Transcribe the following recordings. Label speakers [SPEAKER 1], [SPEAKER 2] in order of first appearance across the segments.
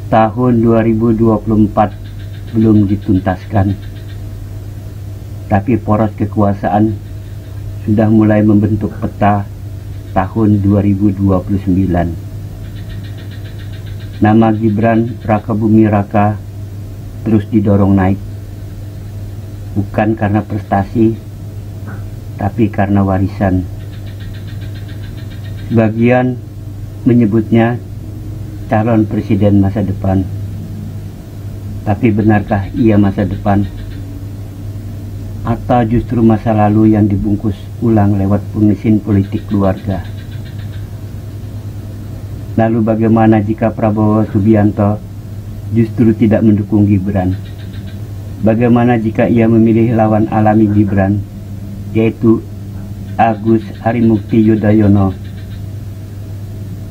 [SPEAKER 1] tahun 2024 belum dituntaskan, tapi poros kekuasaan sudah mulai membentuk peta tahun 2029. Nama Gibran Rakabuming Raka terus didorong naik, bukan karena prestasi, tapi karena warisan. Sebagian menyebutnya calon presiden masa depan. Tapi benarkah ia masa depan? Atau justru masa lalu yang dibungkus ulang lewat pengesin politik keluarga? Lalu bagaimana jika Prabowo Subianto justru tidak mendukung Gibran? Bagaimana jika ia memilih lawan alami Gibran, yaitu Agus Harimurti Yudhoyono?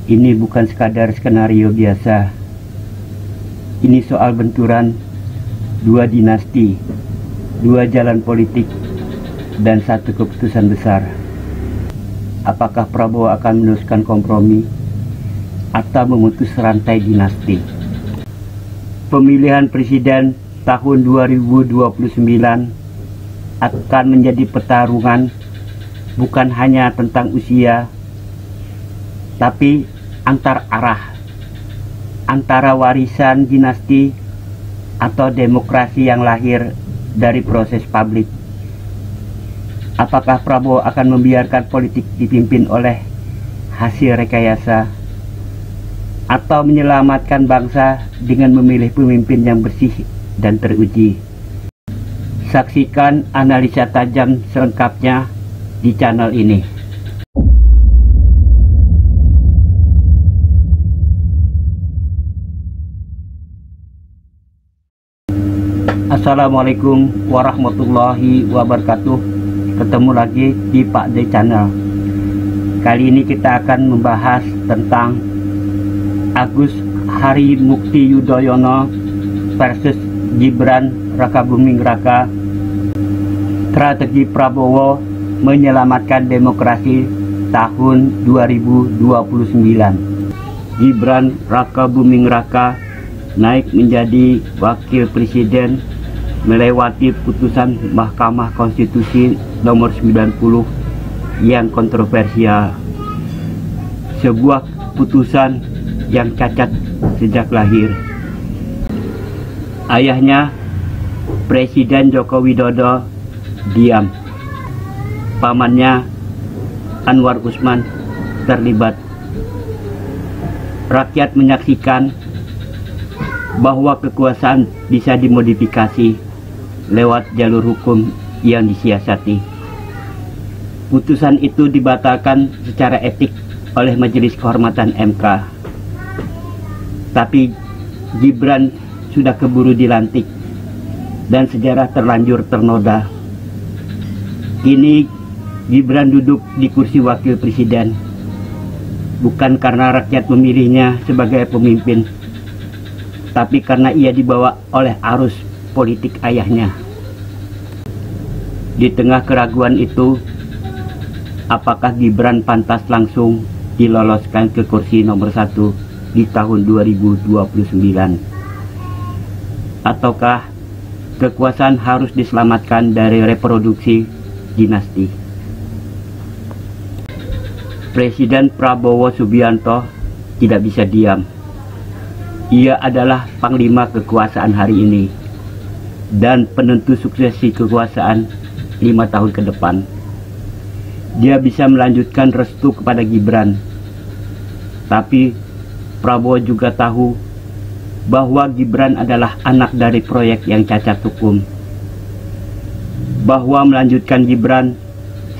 [SPEAKER 1] Ini bukan sekadar skenario biasa. Ini soal benturan dua dinasti, dua jalan politik, dan satu keputusan besar. Apakah Prabowo akan meneruskan kompromi atau memutus rantai dinasti? Pemilihan presiden tahun 2029 akan menjadi pertarungan bukan hanya tentang usia, tapi antar arah, antara warisan dinasti atau demokrasi yang lahir dari proses publik. Apakah Prabowo akan membiarkan politik dipimpin oleh hasil rekayasa, atau menyelamatkan bangsa dengan memilih pemimpin yang bersih dan teruji? Saksikan analisa tajam selengkapnya di channel ini. Assalamualaikum warahmatullahi wabarakatuh. Ketemu lagi di Pak D Channel. Kali ini kita akan membahas tentang Agus Harimurti Yudhoyono versus Gibran Rakabuming Raka. Strategi Prabowo menyelamatkan demokrasi tahun 2029. Gibran Rakabuming Raka naik menjadi wakil presiden melewati putusan Mahkamah Konstitusi nomor 90 yang kontroversial. Sebuah putusan yang cacat sejak lahir. Ayahnya, Presiden Joko Widodo, diam. Pamannya, Anwar Usman, terlibat. Rakyat menyaksikan bahwa kekuasaan bisa dimodifikasi lewat jalur hukum yang disiasati. Putusan itu dibatalkan secara etik oleh Majelis Kehormatan MK. Tapi Gibran sudah keburu dilantik dan sejarah terlanjur ternoda. Kini Gibran duduk di kursi wakil presiden bukan karena rakyat memilihnya sebagai pemimpin, tapi karena ia dibawa oleh arus politik ayahnya. Di tengah keraguan itu, apakah Gibran pantas langsung diloloskan ke kursi nomor 1 di tahun 2029? Ataukah kekuasaan harus diselamatkan dari reproduksi dinasti? Presiden Prabowo Subianto tidak bisa diam. Ia adalah panglima kekuasaan hari ini dan penentu suksesi kekuasaan 5 tahun ke depan. Dia bisa melanjutkan restu kepada Gibran. Tapi Prabowo juga tahu bahwa Gibran adalah anak dari proyek yang cacat hukum. Bahwa melanjutkan Gibran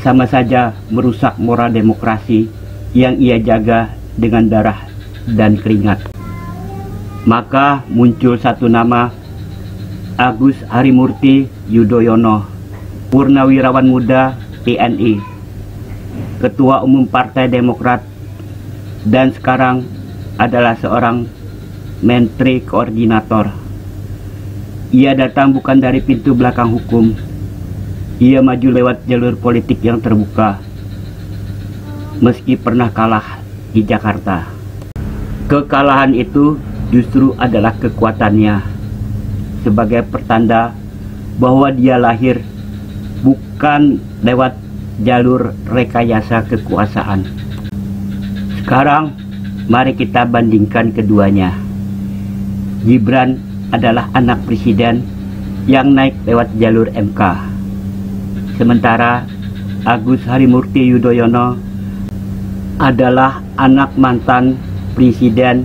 [SPEAKER 1] sama saja merusak moral demokrasi yang ia jaga dengan darah dan keringat. Maka muncul satu nama, Agus Harimurti Yudhoyono, purnawirawan muda TNI, Ketua Umum Partai Demokrat, dan sekarang adalah seorang Menteri Koordinator. Ia datang bukan dari pintu belakang hukum. Ia maju lewat jalur politik yang terbuka, meski pernah kalah di Jakarta. Kekalahan itu justru adalah kekuatannya, sebagai pertanda bahwa dia lahir bukan lewat jalur rekayasa kekuasaan. Sekarang mari kita bandingkan keduanya. Gibran adalah anak presiden yang naik lewat jalur MK, sementara Agus Harimurti Yudhoyono adalah anak mantan presiden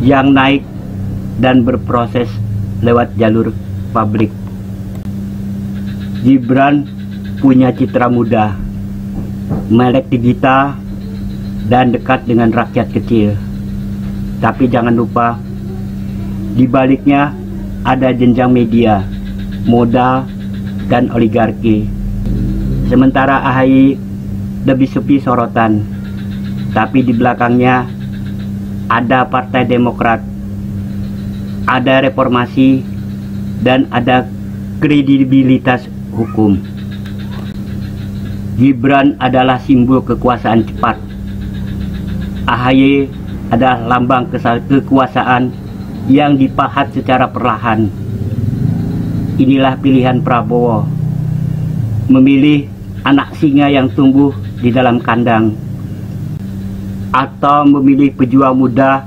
[SPEAKER 1] yang naik dan berproses lewat jalur publik. Gibran punya citra muda, melek digital, dan dekat dengan rakyat kecil. Tapi jangan lupa, di baliknya ada jenjang media, modal, dan oligarki. Sementara AHY lebih sepi sorotan, tapi di belakangnya ada Partai Demokrat, ada reformasi, dan ada kredibilitas hukum. Gibran adalah simbol kekuasaan cepat. AHY adalah lambang kekuasaan yang dipahat secara perlahan. Inilah pilihan Prabowo, memilih anak singa yang tumbuh di dalam kandang, atau memilih pejuang muda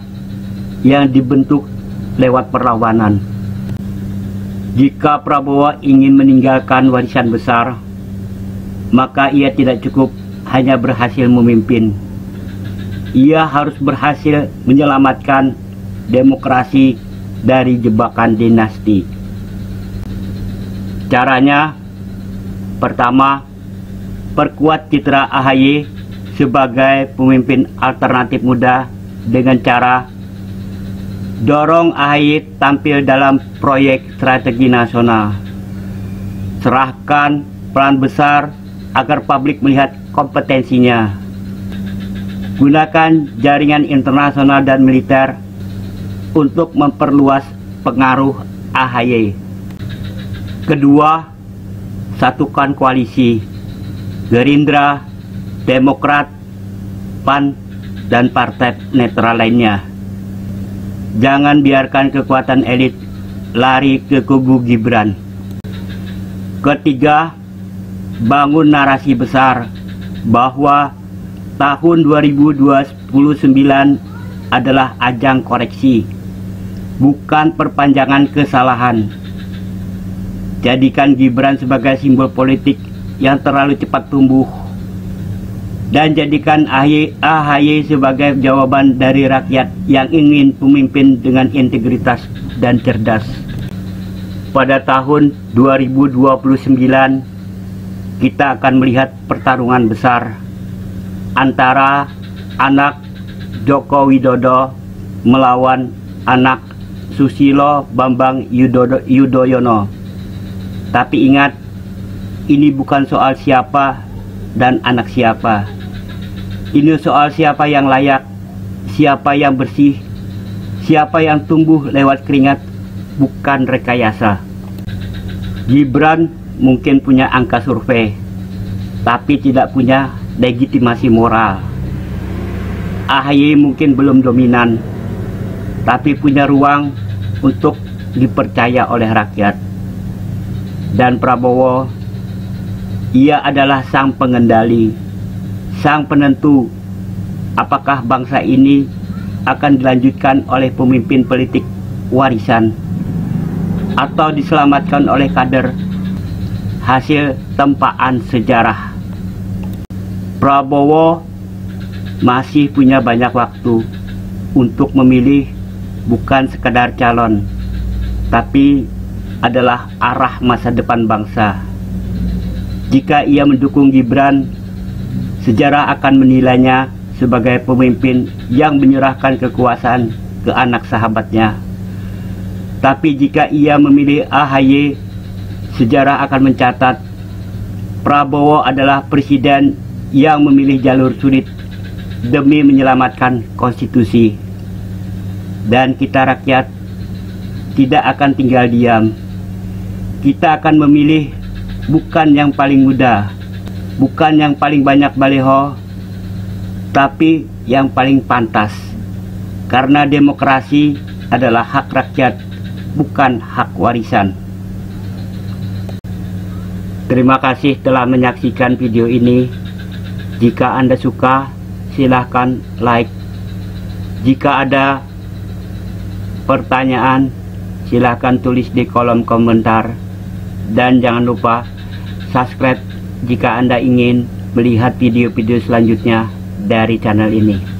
[SPEAKER 1] yang dibentuk lewat perlawanan. Jika Prabowo ingin meninggalkan warisan besar, maka ia tidak cukup hanya berhasil memimpin. Ia harus berhasil menyelamatkan demokrasi dari jebakan dinasti. Caranya, pertama, perkuat citra AHY sebagai pemimpin alternatif muda dengan cara dorong AHY tampil dalam proyek strategi nasional. Serahkan peran besar agar publik melihat kompetensinya. Gunakan jaringan internasional dan militer untuk memperluas pengaruh AHY. Kedua, satukan koalisi Gerindra, Demokrat, PAN, dan partai netral lainnya. Jangan biarkan kekuatan elit lari ke kubu Gibran. Ketiga, bangun narasi besar bahwa tahun 2029 adalah ajang koreksi, bukan perpanjangan kesalahan. Jadikan Gibran sebagai simbol politik yang terlalu cepat tumbuh, dan jadikan AHY sebagai jawaban dari rakyat yang ingin pemimpin dengan integritas dan cerdas. Pada tahun 2029, kita akan melihat pertarungan besar antara anak Joko Widodo melawan anak Susilo Bambang Yudhoyono. Tapi ingat, ini bukan soal siapa dan anak siapa. Ini soal siapa yang layak, siapa yang bersih, siapa yang tumbuh lewat keringat, bukan rekayasa. Gibran mungkin punya angka survei, tapi tidak punya legitimasi moral. AHY mungkin belum dominan, tapi punya ruang untuk dipercaya oleh rakyat. Dan Prabowo, ia adalah sang pengendali, sang penentu apakah bangsa ini akan dilanjutkan oleh pemimpin politik warisan atau diselamatkan oleh kader hasil tempaan sejarah. Prabowo masih punya banyak waktu untuk memilih bukan sekadar calon, tapi adalah arah masa depan bangsa. Jika ia mendukung Gibran, sejarah akan menilainya sebagai pemimpin yang menyerahkan kekuasaan ke anak sahabatnya. Tapi jika ia memilih AHY, sejarah akan mencatat Prabowo adalah presiden yang memilih jalur sulit demi menyelamatkan konstitusi. Dan kita rakyat tidak akan tinggal diam. Kita akan memilih bukan yang paling muda, bukan yang paling banyak baleho, tapi yang paling pantas. Karena demokrasi adalah hak rakyat, bukan hak warisan. Terima kasih telah menyaksikan video ini. Jika Anda suka, silahkan like. Jika ada pertanyaan, silahkan tulis di kolom komentar. Dan jangan lupa subscribe jika Anda ingin melihat video-video selanjutnya dari channel ini.